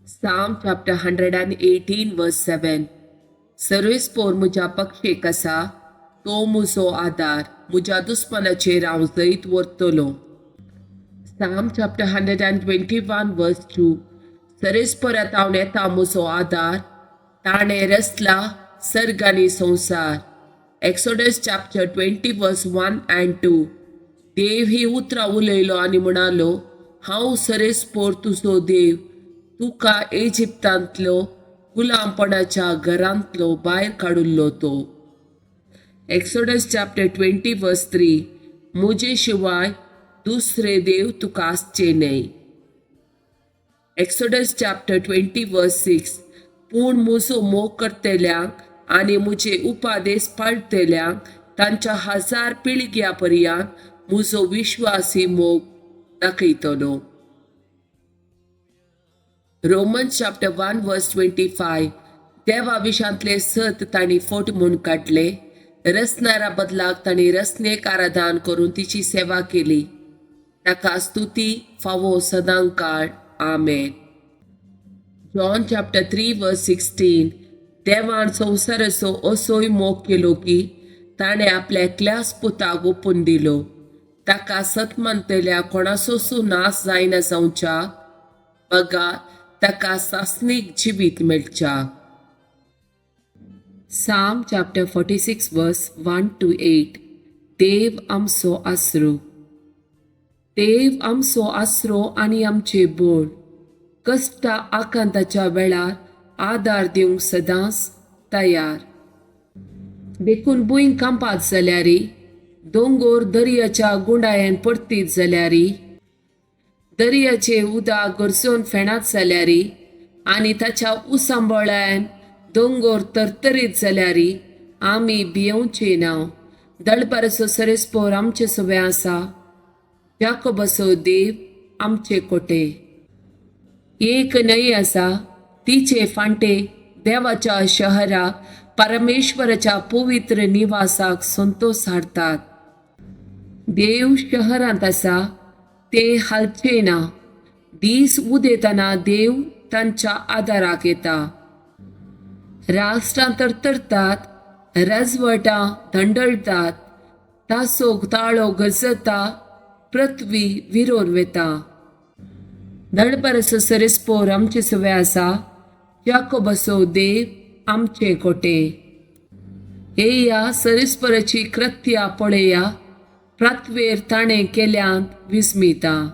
Psalm chapter 118 verse 7. सर्वेस्पोर म्हज्या पक्षेक आसा, तो म्हजो आदार, म्हज्या दुस्मनाचेर हांव जैत व्हरतलों. Psalm chapter 121 verse 2. सर्वेस्परांत हांव येता म्हजो आदार, ताणें रचला सर्ग आनी संवसार. Exodus chapter 20 verse 1 and 2. देव ही उतरां उलयलो आनी म्हणालो, हांव सर्वेस्पोर तुजो देव, तुका इजिप्तांतलो गुलामपणाच्या घरांतलो भायर काडुल्लो तो. Exodus chapter 20 verse 3. म्हजे शिवाय दुसरे देव तुका आसचे न्हय. Exodus chapter 20 verse 6. पूण म्हजो मोग करतल्यांक आनी म्हजे उपादेश पाळटल्यांक तांच्या 1000 पिळग्या पर्यंत म्हजो विश्वासी मोग दाखयतलो. Romans chapter 1 verse 25. देवा विशांतले सत तांणी फट म्हूण काडले, रचणारा बदलाक तांणी रचनेक आराधन करून तिची सेवा केली. ताका स्तुती फावो सदांकाळ. आमेन. John chapter 3 verse 16. देवान संवसाराचो असोय मोग केलो की ताणें आपल्या एकल्याच पुताक ओपून दिलो, ताका सत मानतल्या कोणाचोच नाश जायना जावच्या, बगा ताका सासनीक जिवीत मेळच्या. Psalm chapter 46 verse 1 to 8. देव आमचो आसरो. देव आमचो आसरो आनी आमचे बोळ, कश्टा आकांताच्या वेळार आदार दिवंक सदांच तयार. देखून भुंय कांपात जाल्यारी, दोंगोर दर्याच्या गुंडायेन पडटीत जाल्यारी, दर्याचे उदक गरजून फेणात जाल्यारी आनी ताच्या उसांबळ्यान दोंगोर तरतरीत जाल्यारी आमी भियेवचे ना. दळपाराचो सर्वेस्पोर आमचे सोबे आसा, याकोबाचो देव आमचे कोटे. एक न्हंय आसा, तिचे फांटे देवाच्या शहराक, परमेश्वराच्या पवित्र निवासाक संतोष हाडटात. देव शहरांत आसा, ते हालचे ना. दीस उदेताना देव तांच्या आदाराक येता. राष्ट्रां तरतरतात, राजवटां धंडळटात, तासो ताळो गजता, पृथ्वी विरोन वेता. दळपाराचो सर्वेस्पोर आमचे सोबे आसा, याकोबाचो देव आमचे कोटे. येया सर्वेस्पराची कृत्या पळया, पृथ्वेर ताणें केल्यांत विस्मिता.